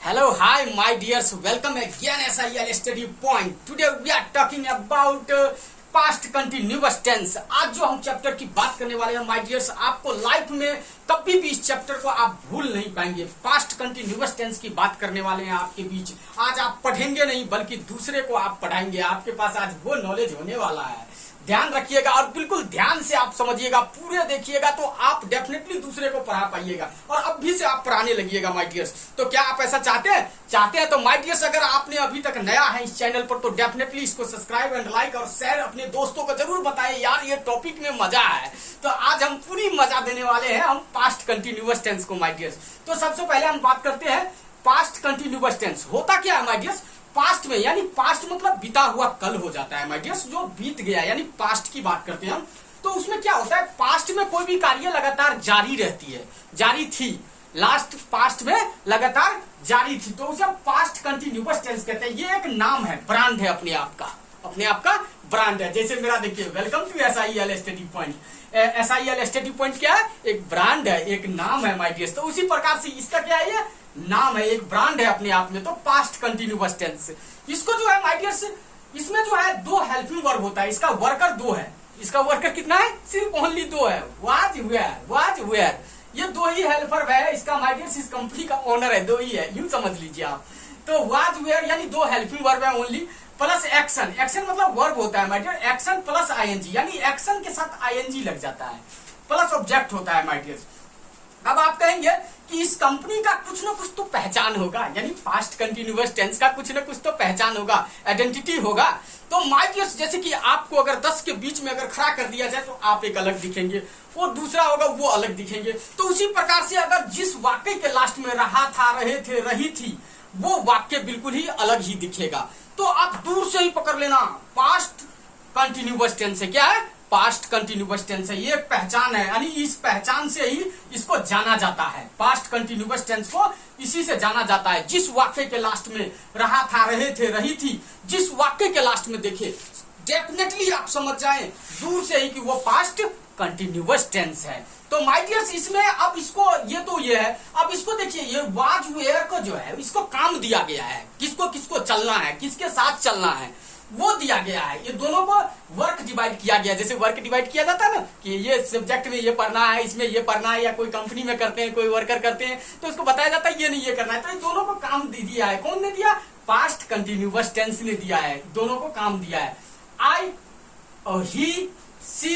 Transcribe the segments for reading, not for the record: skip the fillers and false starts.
Hello, hi, my dears. Welcome again SIL Study Point. Today we are talking about past continuous tense. आज जो हम chapter की बात करने वाले हैं माय डियर्स, आपको लाइफ में कभी भी इस चैप्टर को आप भूल नहीं पाएंगे। पास्ट कंटिन्यूअस टेंस की बात करने वाले हैं आपके बीच। आज आप पढ़ेंगे नहीं बल्कि दूसरे को आप पढ़ाएंगे। आपके पास आज वो नॉलेज होने वाला है, ध्यान रखिएगा और बिल्कुल ध्यान से आप समझिएगा, पूरे देखिएगा तो आप डेफिनेटली दूसरे को पढ़ा पाइएगा और अब भी से आप पढ़ाने लगिएगा माय डियर्स। तो क्या आप ऐसा चाहते हैं तो माय डियर्स, अगर आपने अभी तक नया है इस चैनल पर तो डेफिनेटली इसको सब्सक्राइब एंड लाइक और शेयर अपने दोस्तों को जरूर बताएं। यार ये टॉपिक में मजा है, तो आज हम पूरी मजा देने वाले हैं हम पास्ट कंटिन्यूअस टेंस को माय डियर्स। तो सबसे पहले हम बात करते हैं पास्ट कंटिन्यूअस टेंस होता क्या है माय डियर्स। पास्ट में यानी पास्ट मतलब बीता हुआ कल हो जाता है माय डियर्स, जो बीत गया यानी पास्ट की बात करते हैं हम। तो उसमें क्या होता है, पास्ट में कोई भी कार्य लगातार जारी रहती है, जारी थी, लास्ट पास्ट में लगातार जारी थी, तो उसे हम पास्ट कंटिन्यूअस टेंस कहते हैं। ये एक नाम है, ब्रांड है अपने आप का ब्रांड है। जैसे मेरा देखिए, welcome to SIL Study Point. SIL Study Point क्या है, एक ब्रांड है, एक नाम है माय डियर्स। तो उसी प्रकार से इसका क्या है, ये नाम है, एक ब्रांड है अपने आप में। तो पास्ट कंटिन्यूअस टेंस, इसको जो है माय डियर्स, इसमें जो है दो हेल्पिंग वर्ब होता है। इसका वर्कर दो है, इसका वर्कर कितना है, सिर्फ ओनली दो है, वाज वेयर, ये दो ही हेल्पर है। इसका माय डियर्स इस कंपनी का ओनर है, दो ही है, यूं समझ लीजिए आप। तो वाज वेयर यानी दो हेल्पिंग वर्ब है ओनली, प्लस एक्शन। एक्शन मतलब वर्ब होता है my dear, action plus ING यानी एक्शन के साथ ING लग जाता है, प्लस ऑब्जेक्ट होता है माय डियर। अब आप कहेंगे कि इस कंपनी का कुछ ना कुछ तो पहचान होगा, यानी पास्ट कंटिन्यूअस टेंस का कुछ ना कुछ तो पहचान होगा, आइडेंटिटी होगा। तो माय डियर्स, जैसे कि आपको अगर 10 के बीच में अगर खड़ा कर दिया जाए तो आप एक अलग दिखेंगे, और दूसरा होगा वो अलग दिखेंगे। तो उसी प्रकार से अगर जिस वाक्य के लास्ट में रहा था, रहे थे, रही थी, वो वाक्य बिल्कुल ही अलग ही दिखेगा। तो आप दूर से ही पकड़ लेना, पास्ट कंटिन्यूअस टेंस है। क्या है, पास्ट कंटिन्यूअस टेंस है, ये एक पहचान है, यानी इस पहचान से ही इसको जाना जाता है। पास्ट कंटिन्यूअस टेंस को इसी से जाना जाता है। जिस वाक्य के लास्ट में रहा था, रहे थे, रही थी, जिस वाक्य के लास्ट में देखे, डेफिनेटली आप समझ जाएं दूर से ही कि वो पास्ट कंटिन्यूअस टेंस है। तो माय डियर्स, इसमें अब इसको ये है, अब इसको देखिए, ये वाज वेयर को जो है इसको काम दिया गया है, किसको किसको चलना है, किसके साथ चलना है वो दिया गया है। ये दोनों को वर्क डिवाइड किया गया, जैसे वर्क डिवाइड किया जाता है ना, कि ये सब्जेक्ट में ये पढ़ना है, इसमें ये पढ़ना है, या कोई कंपनी में करते हैं, कोई वर्कर करते हैं, तो उसको बताया जाता है ये नहीं ये करना है। तो इन दोनों को काम दे दिया है, कौन ने दिया, पास्ट कंटिन्यूअस टेंस ने दिया है, दोनों को काम दिया है। I, he, she,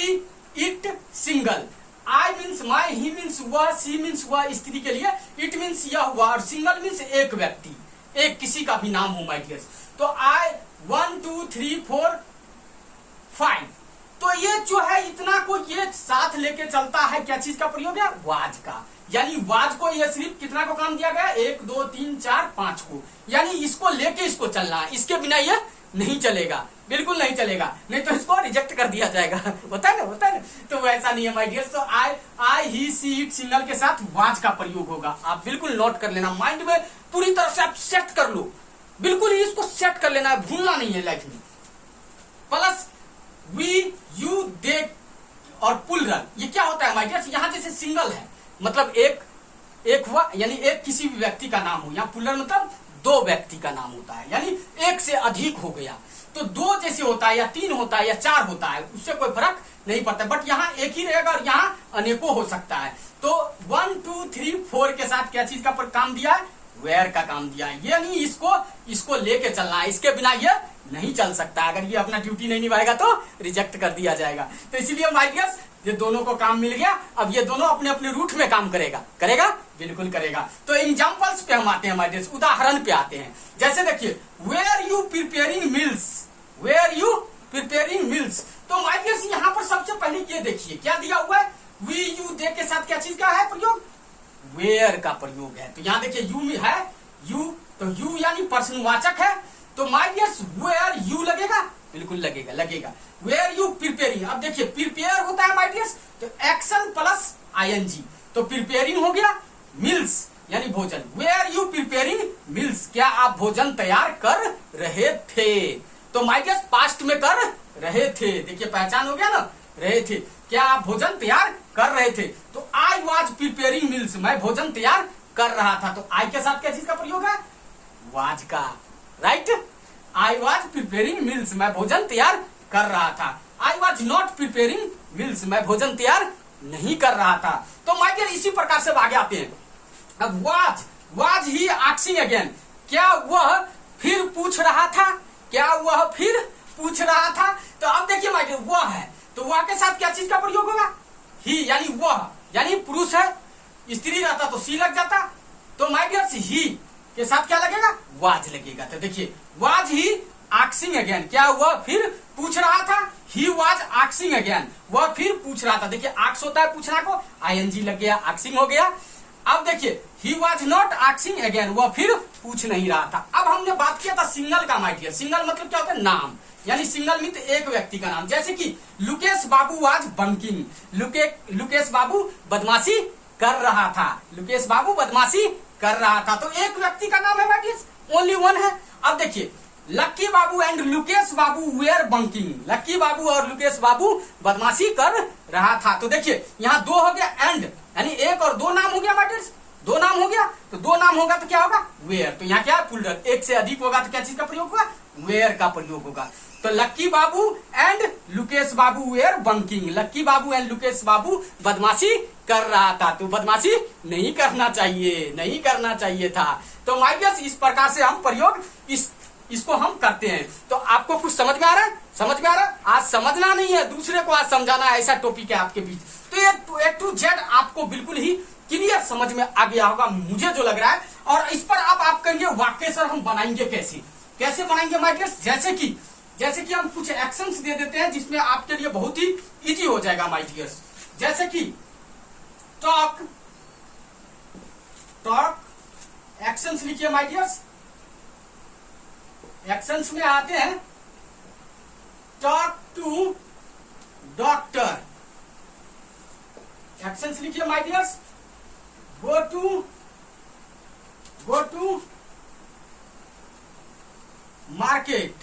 it, single. I means my, he means वह, सी मीन्स वह स्त्री के लिए, इट मीन्स यह हुआ, और सिंगल मीन्स एक व्यक्ति, एक किसी का भी नाम हो माय डियर्स। तो आई 1 2 3 4 5, तो ये जो है इतना को ये साथ लेके चलता है, क्या चीज का प्रयोग है, वाज का। यानी वाज को ये सिर्फ कितना को काम दिया गया, 1 2 3 4 5 को, यानी इसको लेके इसको चलना है, इसके बिना ये नहीं चलेगा, बिल्कुल नहीं चलेगा, नहीं तो इसको रिजेक्ट कर दिया जाएगा। होता है ना, तो वैसा नहीं है माय डियर्स। तो आई, ही, सी, इट, सिंगल के साथ वाज का प्रयोग होगा। आप बिल्कुल नोट कर लेना, माइंड में पूरी तरह से आप सेट कर लो, बिल्कुल ही इसको सेट कर लेना है, भूलना नहीं है लाइफ में। प्लस वी, यू, दे और प्लुरल, ये क्या होता है माय डियर्स, यहां जैसे सिंगल है मतलब एक हुआ, यानी एक किसी भी व्यक्ति का नाम हो, या प्लुरल मतलब दो व्यक्ति का नाम होता है, यानी एक से अधिक हो गया। तो दो जैसे होता है, या 3 होता है, या 4 होता है, उससे कोई फर्क नहीं पड़ता, बट यहाँ एक ही रहेगा और यहाँ अनेकों हो सकता है। तो 1 2 3 4 के साथ क्या चीज का काम दिया है, वेयर का काम दिया है, यानी इसको लेके चलना है, इसके बिना ये नहीं चल सकता। अगर ये अपना ड्यूटी नहीं निभाएगा तो रिजेक्ट कर दिया जाएगा। तो इसीलिए माय डियर्स, ये दोनों को काम मिल गया, अब ये दोनों अपने अपने रूट में काम करेगा, बिल्कुल करेगा। तो एग्जांपल्स पे हम आते हैं माय डियर्स, उदाहरण पे आते हैं। जैसे देखिए, वेयर यू प्रिपेयरिंग मील्स, तो माय डियर्स यहाँ पर सबसे पहले ये देखिए क्या दिया हुआ है, वी, यू, दे के साथ क्या चीज का है प्रयोग, वेयर का प्रयोग है। तो यहाँ देखिए यू में है, यू, तो यू यानी प्रश्नवाचक है, तो माय डियर्स वेयर यू लगेगा, बिल्कुल लगेगा। वेयर यू प्रिपेयरिंग, अब देखिए प्रिपेयर होता है माय डियर्स, तो एक्शन प्लस ING, तो प्रिपेयरिंग हो गया, मिल्स यानी भोजन, वेयर यू प्रिपेयरिंग मिल्स, क्या आप भोजन तैयार कर रहे थे। तो माय डियर्स पास्ट में कर रहे थे, देखिए पहचान हो गया ना, रहे थे, क्या आप भोजन तैयार कर रहे थे। तो आई वॉज प्रिपेयरिंग मील्स, मैं भोजन तैयार कर रहा था, तो आई के साथ क्या चीज का प्रयोग है, वाज का, right. I was preparing meals, मैं भोजन तैयार कर रहा था। I was not preparing meals, मैं भोजन तैयार नहीं कर रहा था। तो माय डियर इसी प्रकार से आगे आते हैं। अब वाज ही आस्किंग अगेन, क्या वह फिर पूछ रहा था, क्या वह फिर पूछ रहा था। तो अब देखिए माय डियर वह है, तो वह के साथ क्या चीज का प्रयोग होगा, ही, यानी वह, यानी पुरुष है, स्त्री रहता तो सी लग जाता। तो माय डियर ही के साथ क्या लगेगा, वाज लगेगा। तो देखिए वाज ही आस्किंग अगेन, क्या वह फिर पूछ रहा था, ही वाज आस्किंग अगेन, वह फिर पूछ रहा था। देखिए आक्स होता है पूछना को, आईएनजी लग गया, आस्किंग हो गया। अब देखिए he was not asking again, वह फिर पूछ नहीं रहा था। अब हमने बात किया था सिंगल का माय डियर। सिंगल मतलब क्या होता है, नाम, यानी सिंगल मीन्स एक व्यक्ति का नाम। जैसे कि लुकेश बाबू वाज बंकिंग, लुकेश बाबू बदमाशी कर रहा था, लुकेश बाबू बदमाशी कर रहा था। तो एक व्यक्ति का नाम है माय डियर, ओनली वन है। अब देखिए Lucky Babu and Lukesh Babu were bunking, Lucky Babu और लुकेश बाबू बदमाशी कर रहा था। तो देखिए यहाँ दो हो गया एंड, यानी एक और दो नाम हो गया माय डियर, दो नाम हो गया। तो दो नाम होगा तो क्या होगा, वेयर। तो यहाँ क्या है, प्लूरल। एक से अधिक होगा तो क्या चीज का प्रयोग होगा, वेयर का प्रयोग होगा। तो Lucky Babu and Lukesh Babu were bunking, Lucky Babu and Lukesh Babu बदमाशी कर रहा था। तो बदमाशी नहीं करना चाहिए, नहीं करना चाहिए था। तो माय डियर इस प्रकार से हम प्रयोग इसको हम करते हैं। तो आपको कुछ समझ में आ रहा है, समझ में आ रहा है। आज समझना नहीं है, दूसरे को आज समझाना है, ऐसा टॉपिक है आपके बीच। तो ये ए टू जेड आपको बिल्कुल ही क्लियर समझ में आ गया होगा, मुझे जो लग रहा है। और इस पर आप कहेंगे वाक्य सर हम बनाएंगे कैसे, कैसे बनाएंगे माय डियर। जैसे कि हम कुछ एक्शंस दे देते हैं जिसमें आपके लिए बहुत ही इजी हो जाएगा माय डियर। जैसे कि टॉक, एक्शंस लिखिए माय डियर्स। एक्शंस में आते हैं टॉक टू डॉक्टर, एक्शंस लिखिए my dears. Go to market,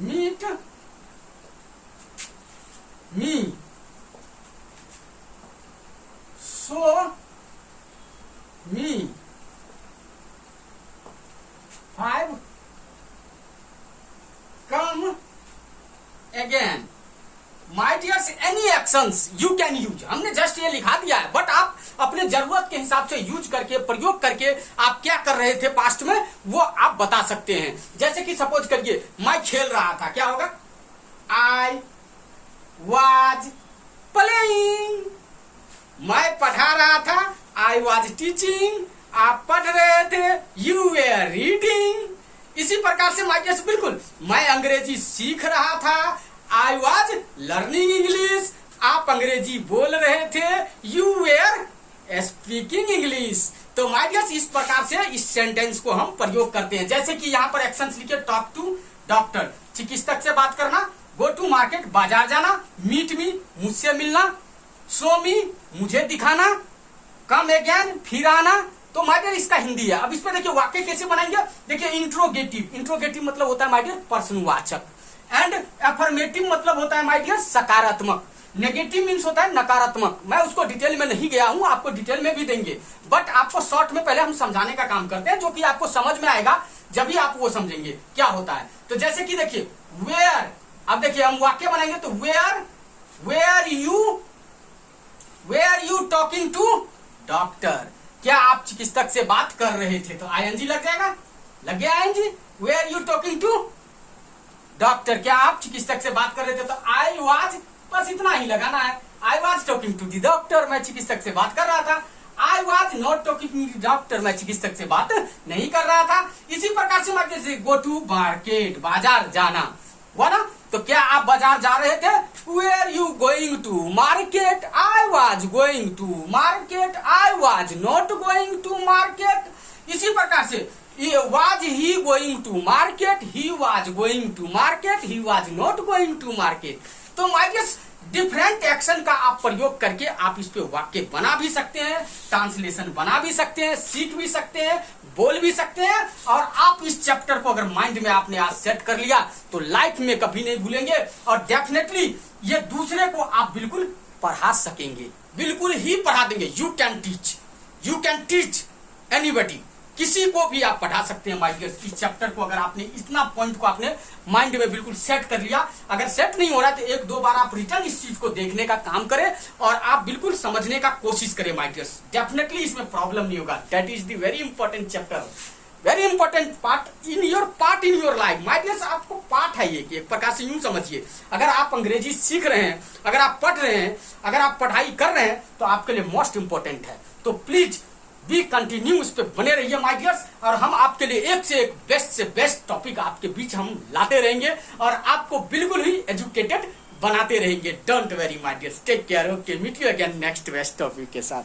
meet me, show me 5 come again। My dears any actions you can use, हमने जस्ट ये लिखा दिया है, बट आप अपने जरूरत के हिसाब से यूज करके, प्रयोग करके आप क्या कर रहे थे पास्ट में वो आप बता सकते हैं। जैसे कि सपोज करिए मैं खेल रहा था, क्या होगा, आई वाज प्लेइंग। मैं पढ़ा रहा था, आई वाज टीचिंग, आप पढ़ रहे थे, यू वेयर रीडिंग। इसी प्रकार से माय डियर्स बिल्कुल मैं अंग्रेजी सीख रहा था, आई वॉज लर्निंग इंग्लिश, आप अंग्रेजी बोल रहे थे, यू वेयर स्पीकिंग इंग्लिश। तो माय डियर्स इस प्रकार से इस सेंटेंस को हम प्रयोग करते हैं। जैसे कि यहाँ पर एक्शंस लिखे, टॉक टू डॉक्टर, चिकित्सक से बात करना, गो टू मार्केट बाजार जाना, मीट मी मुझसे मिलना, शो मी मुझे दिखाना, कम अगेन फिर आना। तो माय डियर इसका हिंदी है। अब इस पर देखिए वाक्य कैसे बनाएंगे। देखिए इंट्रोगेटिव मतलब होता है माय डियर प्रश्नवाचक, एंड अफर्मेटिव मतलब होता है माय डियर सकारात्मक, नेगेटिव मीन्स होता है नकारात्मक। मैं उसको डिटेल में नहीं गया हूं, आपको डिटेल में भी देंगे, बट आपको शॉर्ट में पहले हम समझाने का काम करते हैं, जो कि आपको समझ में आएगा जब भी आप वो समझेंगे क्या होता है। तो जैसे कि देखिए वेयर, अब देखिए हम वाक्य बनाएंगे तो were you talking to doctor, क्या आप चिकित्सक से बात कर रहे थे। तो आईएनजी लग जाएगा, लग गया ING. Were you talking to doctor, क्या आप चिकित्सक से बात कर रहे थे। तो आई वाज, बस इतना ही लगाना है, I was talking to the doctor, मैं चिकित्सक से बात कर रहा था। I was not talking to the doctor, मैं चिकित्सक से बात नहीं कर रहा था। इसी प्रकार से जैसे गो टू मार्केट, बाजार जाना हुआ ना, तो क्या आप बाजार जा रहे थे। Were you going to market, I was going to market, I was not going to market. इसी प्रकार से was he going to market, he was going to market, he was not going to market। तो my dear different action का आप प्रयोग करके आप इस पे वाक्य बना भी सकते हैं, ट्रांसलेशन बना भी सकते हैं, सीख भी सकते हैं, बोल भी सकते हैं। और आप इस चैप्टर को अगर माइंड में आपने आज सेट कर लिया तो लाइफ में कभी नहीं भूलेंगे, और डेफिनेटली ये दूसरे को आप बिल्कुल पढ़ा सकेंगे, बिल्कुल ही पढ़ा देंगे। You can teach, you can teach anybody, किसी को भी आप पढ़ा सकते हैं माय डियर्स। इस चैप्टर को अगर आपने इतना पॉइंट को आपने माइंड में बिल्कुल सेट कर लिया, अगर सेट नहीं हो रहा तो एक दो बार आप रिटर्न इस चीज को देखने का काम करें और आप बिल्कुल समझने का कोशिश करें माय डियर्स। डेफिनेटली इसमें प्रॉब्लम नहीं होगा। That is the very important chapter, very important part in your life my dears. आपको पार्ट है ये कि एक प्रकार से यूं समझिए, अगर आप अंग्रेजी सीख रहे हैं, अगर आप पढ़ रहे हैं, अगर आप पढ़ाई कर रहे हैं तो आपके लिए मोस्ट इंपॉर्टेंट है। तो प्लीज बी कंटिन्यू, उस पर बने रहिए माय डियर्स, और हम आपके लिए एक से एक बेस्ट से बेस्ट टॉपिक आपके बीच हम लाते रहेंगे और आपको बिल्कुल ही एजुकेटेड बनाते रहेंगे। Don't worry my dears, take care, okay, meet you again next best topic के साथ।